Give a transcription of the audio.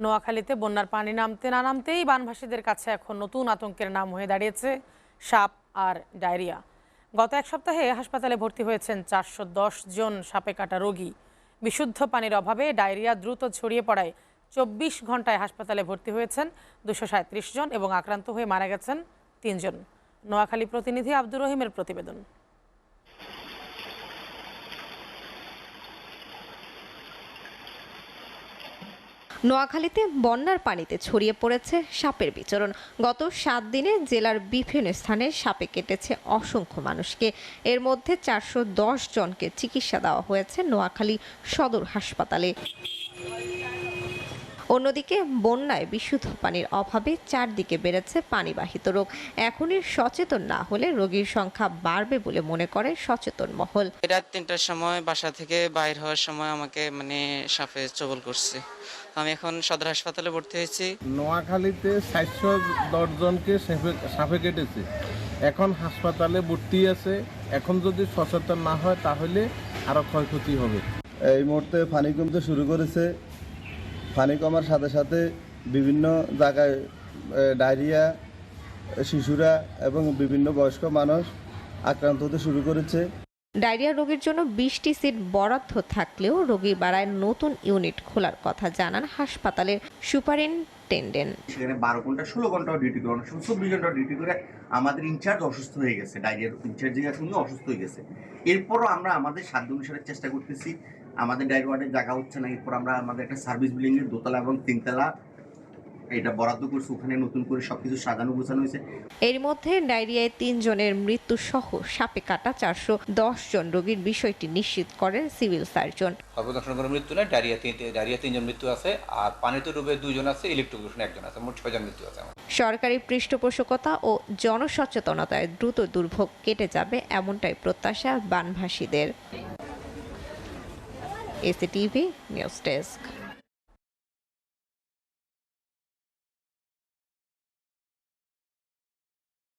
নোয়াখালীতে বন্যার পানি নামতে না নামতেই বানভাসীদের কাছে এখন নতুন আতঙ্কের নাম হয়ে দাঁড়িয়েছে সাপ আর ডায়রিয়া। গত এক সপ্তাহে হাসপাতালে ভর্তি হয়েছেন 410 জন সাপে কাটা রোগী। বিশুদ্ধ পানির অভাবে ডায়রিয়া দ্রুত ছড়িয়ে পড়ায় 24 ঘন্টায় হাসপাতালে ভর্তি হয়েছেন 237 জন এবং আক্রান্ত হয়ে মারা গেছেন 3 জন। নোয়াখালী প্রতিনিধি আব্দুর রহিমের প্রতিবেদন। নোয়াখালীতে বন্যার পানিতে ছড়িয়ে পড়েছে সাপের বিচরণ। গত 7 দিনে জেলার বিভিন্ন স্থানে সাপে কেটেছে অসংখ্য মানুষকে। এর মধ্যে 410 জনকে চিকিৎসা দেওয়া হয়েছে নোয়াখালী সদর হাসপাতালে। অন্যদিকে বন্যায় বিশুদ্ধ পানির অভাবে চারদিকে বেড়েছে পানিবাহিত রোগ। এখনই সচেতন না হলে রোগীর সংখ্যা বাড়বে বলে মনে করে সচেতন মহল। রাত 3টার সময় বাসা থেকে বাইর হওয়ার সময় আমাকে সাপে ছোবল করছে। আমি এখন সদর হাসপাতালে ভর্তি হয়েছি। নোয়াখালীতে 410 জনকে সাপে কেটেছে, এখন হাসপাতালে ভর্তি আছে। এখন যদি সচেতন না হয় তাহলে আরো ক্ষয়ক্ষতি হবে। এই মুহূর্তে পানি কমতে শুরু করেছে। পানি কমার সাথে সাথে বিভিন্ন জায়গায় ডায়রিয়া, শিশুরা এবং বিভিন্ন বয়স্ক মানুষ আক্রান্ত হতে শুরু করেছে। ডায়রিয়া রোগীর জন্য 20টি সিট বরাদ্দ থাকলেও রোগী বাড়ায় নতুন ইউনিট খোলার কথা জানান হাসপাতালের সুপারিনটেন্ডেন্ট। সেখানে 12 ঘন্টা 16 ঘন্টাও ডিউটি করে, 24 ঘন্টা ডিউটি করে আমাদের ইনচার্জ অসুস্থ হয়ে গেছে, ডায়রিয়ার ইনচার্জ শুনে অসুস্থ হয়ে গেছে। এরপরও আমরা আমাদের সাধ্য অনুসারে চেষ্টা করতেছি। আমাদের ডায়রি ওয়ার্ডের জায়গা হচ্ছে না, এরপর আমরা আমাদের একটা সার্ভিস বিল্ডিং এর 2 তলা এবং 3 তলা এটা বরাদ্দ করছি, ওখানে নতুন করে সবকিছু সাজানো গোছানো হয়েছে। এর মধ্যে ডায়রিয়ায় 3 জনের মৃত্যু সহ সাপে কাটা 410 জন রোগীর বিষয়টি নিশ্চিত করেন সিভিল সার্জন। সর্বদর্শন কোনো মৃত্যু নয়, ডায়রিয়া 3 জন মৃত্যু আছে, আর পানিতে ডুবে 2 জন আছে, ইলেকট্রোকিউশন 1 জন আছে, মোট 6 জন মৃত্যু আছে। সরকারি পৃষ্ঠপোষকতা ও জনসচেতনতায় দ্রুত দুর্ভোগ কেটে যাবে এমনটাই প্রত্যাশা বানভাসীদের। এসিটিভি নিউজ ডেস্ক।